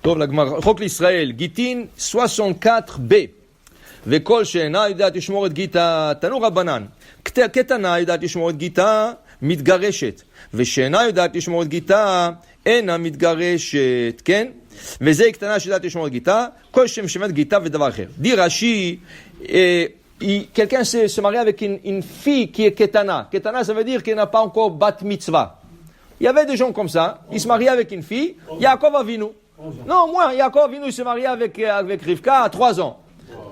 טוב, לגמר, חוק לישראל, גיטין 64b. וכל שאינה יודעת לשמור את גיטה, תנו רבנן. קטנה יודעת לשמור את גיטה, מתגרשת. ושאינה יודעת לשמור את גיטה, אינה מתגרשת, כן? וזה קטנה שיודעת לשמור את גיטה, כל שם שמת גיטה ודבר אחר. די רש"י, quelqu'un se marie avec une fille qui est ketana. Ketana, ça veut dire qu'elle n'a pas encore bat mitzvah. Il y avait des gens comme ça, ils se mariaient avec une fille, Yaakov Avinu. Non, moi, Yaakov Avinu se mariait avec Rivka à 3 ans.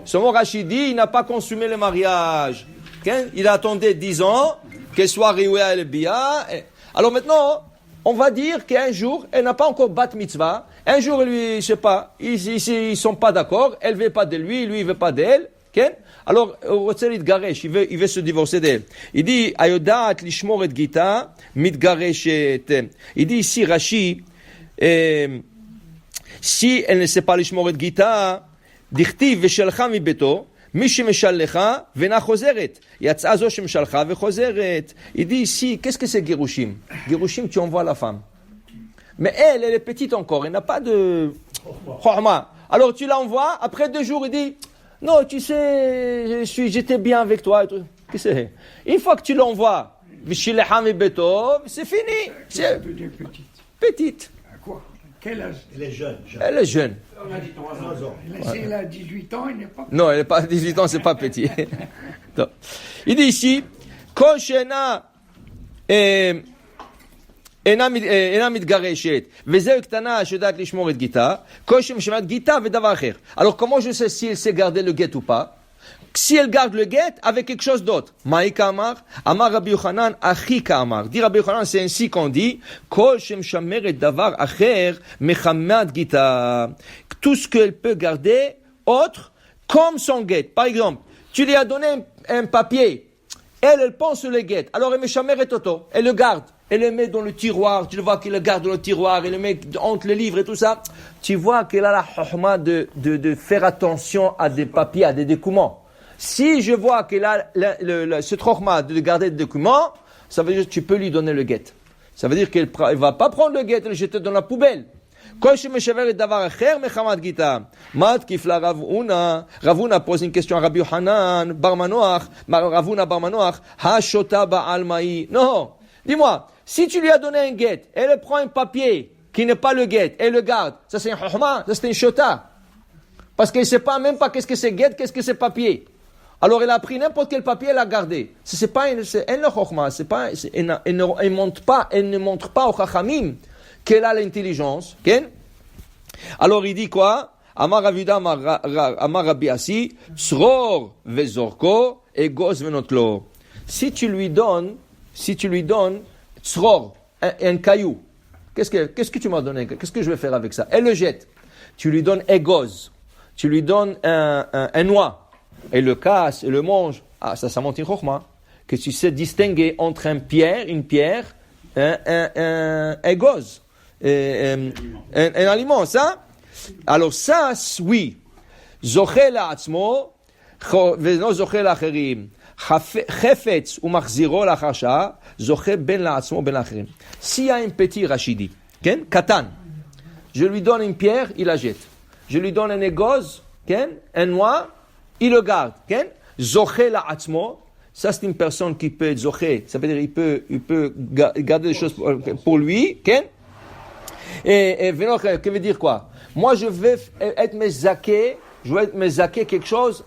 Selon Rachid dit, il n'a pas consumé le mariage. Okay? Il attendait 10 ans, qu'elle soit riouée le bia. Alors maintenant, on va dire qu'un jour, elle n'a pas encore bat mitzvah. Un jour, lui, je sais pas, ils sont pas d'accord, elle veut pas de lui, lui, il veut pas d'elle. Okay? Alors, il veut se divorcer d'elle. Il dit, Ayodat lishmor et gita, mitgareshet. Il dit ici, Rashi, si elle ne sait pas lishmor et gita, dichtiv veshalcha mi beto, מי שמשלך ואינה חוזרת. יצאה זו שמשלחה וחוזרת. Il dit ici, qu'est-ce que c'est גירושים? גירושים, tu envoies la femme. Mais elle est petite encore, elle n'a pas de chorma. Alors tu l'envoies, après 2 jours, il dit, non, tu sais, j'étais bien avec toi. Qu'est-ce que c'est? Une fois que tu l'envoies, c'est fini. C'est petite. Quoi? Quel âge? Elle est jeune. Elle est jeune. On a dit 3 ans. Elle a 18 ans, elle n'est pas... Non, elle n'est pas 18 ans, c'est pas petit. Il dit ici, Kol she'ena אינה מתגרשת, וזהו קטנה שיודעת לשמור את גיטה, כל שמשמעת גיטה ודבר אחר. Alors comment je sais si elle sait garder le guet ou pas? Si elle garde le guet avec quelque chose d'autre. Maï Kamar, Amar Rabbi Yochanan, Achi Kamar. Dit Rabbi Yochanan, c'est ainsi qu'on dit, Kol shemshameret davar acher mechamat gita. Tout ce qu'elle peut garder autre comme son guet. Par exemple, tu lui as donné un papier, elle pense sur le guet. Alors elle meshameret auto, elle le garde. Elle le met dans le tiroir, tu le vois qu'elle le garde dans le tiroir, elle le met entre les livres et tout ça. Tu vois qu'elle a la chokhma de faire attention à des papiers, à des documents. Si je vois qu'elle a ce chokhma de garder des documents, ça veut dire que tu peux lui donner le guet. Ça veut dire qu'elle ne va pas prendre le guet et le jeter dans la poubelle. Rav Huna pose une question à Rabbi Yochanan, Bar Manoach, Rav Huna Bar Manoach, Ha-shota ba'al ma'i. Non, dis-moi, si tu lui as donné un guet, elle prend un papier qui n'est pas le guet, elle le garde, ça c'est un chokhma, ça c'est un shota. Parce qu'elle ne sait pas même pas qu'est-ce que c'est guet, qu'est-ce que c'est papier. Alors elle a pris n'importe quel papier, elle l'a gardé. C'est pas elle le chokhma, elle ne montre pas au chachamim qu'elle a l'intelligence. Okay? Alors il dit quoi? Amar Ravuda, Amar Rabbi Asi, Tzror vezorko, egos venotlo. Si tu lui donnes tzror, un caillou, qu'est-ce que tu m'as donné? Qu'est-ce que je vais faire avec ça? Elle le jette. Tu lui donnes egoz, tu lui donnes un noix, elle le casse, elle le mange. Ah, ça monte une chokhma. Que tu sais distinguer entre une pierre, un egoz, un aliment, ça? Alors ça, oui. Zoché la'atzmo, veno zoché la'acherim. חפץ ומחזירו לאחר שעה, זוכה בין לעצמו בין לאחרים. S'il y a un petit rachidi, כן? קטן, je lui donne une pierre, il la jette. Je lui donne un égoz, כן? Un noix, il le garde, כן? זוכה לעצמו, ça c'est une personne qui peut être זוכה, ça veut dire il peut garder des choses pour lui, כן? Et que veut dire quoi? Moi je vais être mezaké quelque chose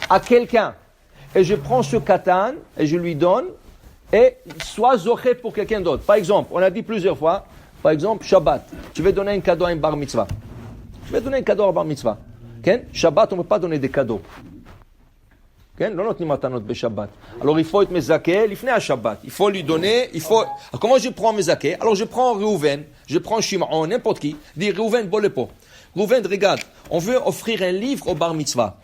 à quelqu'un. Et je prends ce katan et je lui donne et soit zoché pour quelqu'un d'autre. Par exemple, on a dit plusieurs fois, par exemple, Shabbat. Tu veux donner un cadeau à un bar mitzvah. Tu veux donner un cadeau à un bar mitzvah. Okay? Shabbat, on ne peut pas donner des cadeaux. Okay? Alors il faut être mezaké, l'ifné à Shabbat. Il faut lui donner, Alors, comment je prends mezaké? Alors je prends Reuven, je prends Shimon, n'importe qui. Dis Reuven, bolepo. Reuven, regarde, on veut offrir un livre au bar mitzvah.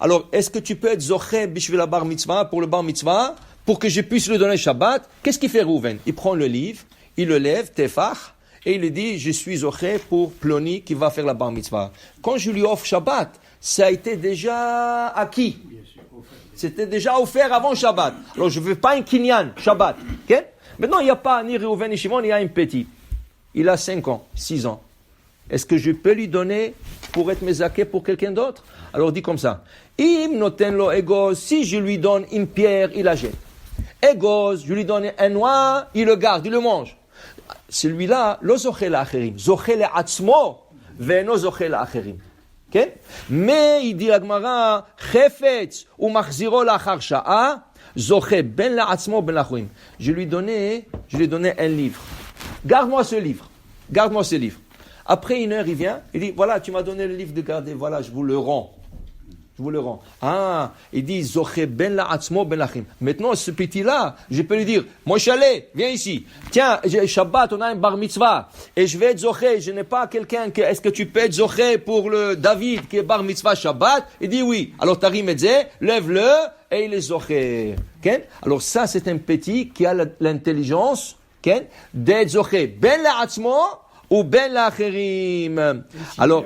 Alors, est-ce que tu peux être zoché bishvil la bar mitzvah, pour le bar mitzvah, pour que je puisse lui donner Shabbat? Qu'est-ce qu'il fait Reuven? Il prend le livre, il le lève, tefach, et il lui dit, je suis zoché pour Ploni qui va faire la bar mitzvah. Quand je lui offre Shabbat, ça a été déjà acquis. C'était déjà offert avant Shabbat. Alors, je ne veux pas un kinyan, Shabbat. Okay? Maintenant, il n'y a pas ni Reuven ni Shimon, il y a un petit. Il a 5 ans, 6 ans. est-ce que je peux lui donner pour être mezaké pour quelqu'un d'autre? Alors dit comme ça. Im noten lo egoz, si je lui donne une pierre, il la jette. Egoz, je lui donne un noix, il le garde, il le mange. Celui-là, lo zoché la acherim, zoché le atzmo, ve'no zoché la acherim. Okay? Mais il dit la Gemara, chefetz ou machziro lachar sha'a, zoché ben la atzmo ben l'achurim. Je lui donnais un livre. Garde-moi ce livre. Garde-moi ce livre. Après une heure, il vient, il dit, voilà, tu m'as donné le livre de garder, voilà, je vous le rends. Je vous le rends. Ah, il dit, Zoché ben la atzmo ben lachim. Maintenant, ce petit-là, je peux lui dire, moi Chalet, viens ici. Tiens, Shabbat, on a un bar mitzvah. Et je vais être Zoché, je n'ai pas quelqu'un est-ce que tu peux être Zoché pour le David qui est bar mitzvah Shabbat? Il dit oui. Alors, Tarim Edze, lève-le, et il est Zoché. Okay? Alors, ça, c'est un petit qui a l'intelligence, okay? D'être Zoché ben la atzmo, ou ben l'acherim. Alors,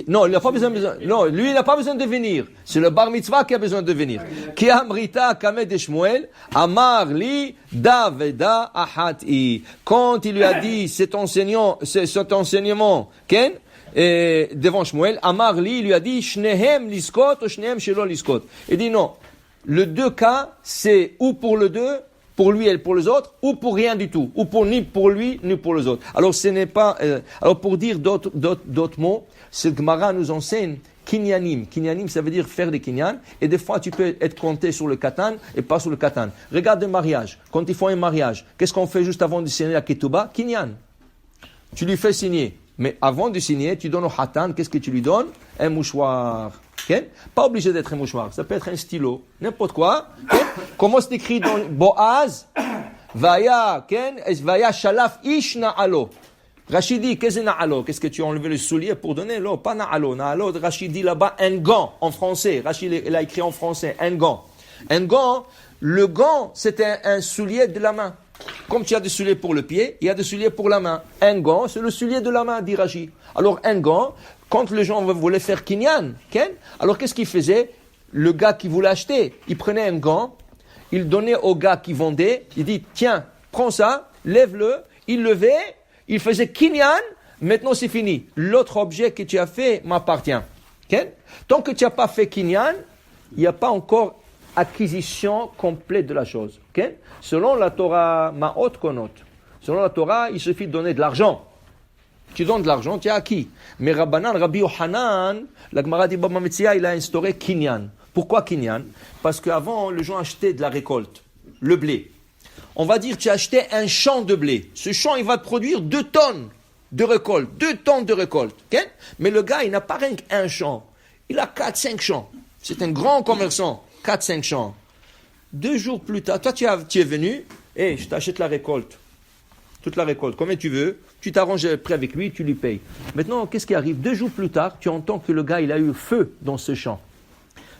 non, il n'a pas besoin. Non, lui, il n'a pas besoin de venir. C'est le bar mitzvah qui a besoin de venir. Ki amrita kamed de Shmuel, amar li daveda ahati. Quand il lui a dit cet enseignement, Ken, devant Shmuel, amar li, il lui a dit shnehem liskot ou shnehem shelo liskot. Il dit non. Le deux cas, c'est ou pour le deux, pour lui et pour les autres, ou pour rien du tout, ou pour ni pour lui ni pour les autres. Alors ce n'est pas. Alors pour dire d'autres mots, ce Gemara nous enseigne kinyanim. Kinyanim, ça veut dire faire des kinyan. Et des fois, tu peux être compté sur le katan et pas sur le katan. Regarde le mariage. Quand ils font un mariage, qu'est-ce qu'on fait juste avant de signer la ketouba? Kinyan. Tu lui fais signer. Mais avant de signer, tu donnes au hatan, qu'est-ce que tu lui donnes? Un mouchoir. Okay? Pas obligé d'être un mouchoir, ça peut être un stylo, n'importe quoi. Okay? Comment c'est écrit dans Boaz? Vaya, Vaya shalaf ish na'alo. Rachidi, qu'est-ce que na'alo? Qu'est-ce que tu as enlevé le soulier pour donner? Non, pas na'alo. Na'alo, Rachidi là-bas, un gant en français. Rachid, il a écrit en français, un gant. Un gant, le gant, c'est un soulier de la main. Comme tu as des souliers pour le pied, il y a des souliers pour la main. Un gant, c'est le soulier de la main, dit Rachid. Alors, un gant, quand les gens voulaient faire kinyan, alors qu'est-ce qu'il faisait? Le gars qui voulait acheter, il prenait un gant, il donnait au gars qui vendait, il dit, tiens, prends ça, lève-le, il levait, il faisait kinyan, maintenant c'est fini. L'autre objet que tu as fait m'appartient. Tant que tu n'as pas fait kinyan, il n'y a pas encore acquisition complète de la chose. Selon la Torah, ma'ot konot, selon la Torah, il suffit de donner de l'argent. Tu donnes de l'argent, tu as acquis. Mais Rabbi Yohanan, la Gemara dit Baba Metzia, il a instauré Kinyan. Pourquoi Kinyan? Parce qu'avant, les gens achetaient de la récolte, le blé. On va dire, tu as acheté un champ de blé. Ce champ, il va te produire 2 tonnes de récolte. 2 tonnes de récolte. Okay? Mais le gars, il n'a pas rien qu'un champ. Il a 4-5 champs. C'est un grand commerçant. 4-5 champs. 2 jours plus tard, toi, tu es venu, et je t'achète la récolte. Toute la récolte. Combien tu veux? Tu t'arranges près avec lui, tu lui payes. Maintenant, qu'est-ce qui arrive? 2 jours plus tard, tu entends que le gars, il a eu feu dans ce champ.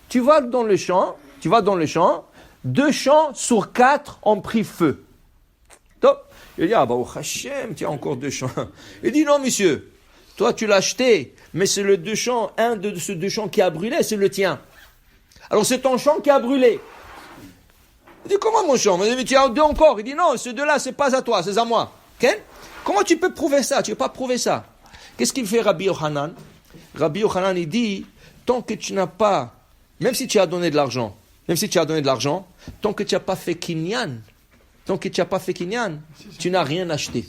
Tu vas dans le champ, 2 champs sur 4 ont pris feu. Top. Il dit, ah bah, oh Hachem, tu as encore 2 champs. Il dit, non, monsieur, toi, tu l'as acheté, mais c'est le 2 champs, un de ces 2 champs qui a brûlé, c'est le tien. Alors, c'est ton champ qui a brûlé. Il dit, comment mon champ? Il dit, tu as 2 encore. Il dit, non, ce 2-là, c'est pas à toi, c'est à moi. Okay? Comment tu peux prouver ça? Tu ne peux pas prouver ça. Qu'est-ce qu'il fait Rabbi Yohanan? Rabbi Yohanan, il dit, tant que tu n'as pas, même si tu as donné de l'argent, tant que tu n'as pas fait kinyan, tu n'as rien acheté.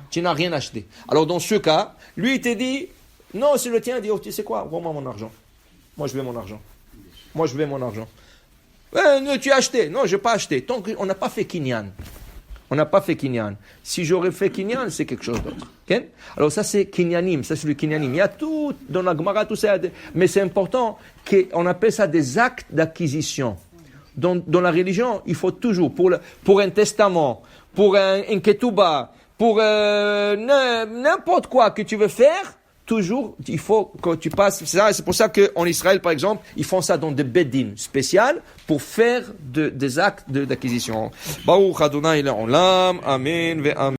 Tu n'as rien acheté. Alors dans ce cas, lui, il te dit, non, c'est le tien. Il dit, oh, tu sais quoi? Rends-moi mon argent. Moi, je veux mon argent. Tu as acheté. Non, je n'ai pas acheté. Tant qu'on n'a pas fait kinyan. Si j'aurais fait kinyan, c'est quelque chose d'autre. Okay? Alors ça, c'est kinyanim. Ça, c'est le kinyanim. Il y a tout dans la Gemara, tout ça. Mais c'est important qu'on appelle ça des actes d'acquisition. Dans la religion, il faut toujours, pour un testament, pour un ketouba, pour n'importe quoi que tu veux faire, toujours, il faut que tu passes ça. C'est pour ça qu'en Israël, par exemple, ils font ça dans des beddin spéciales pour faire des actes d'acquisition. Baruch Adonai Le'olam, Amen ve Amen.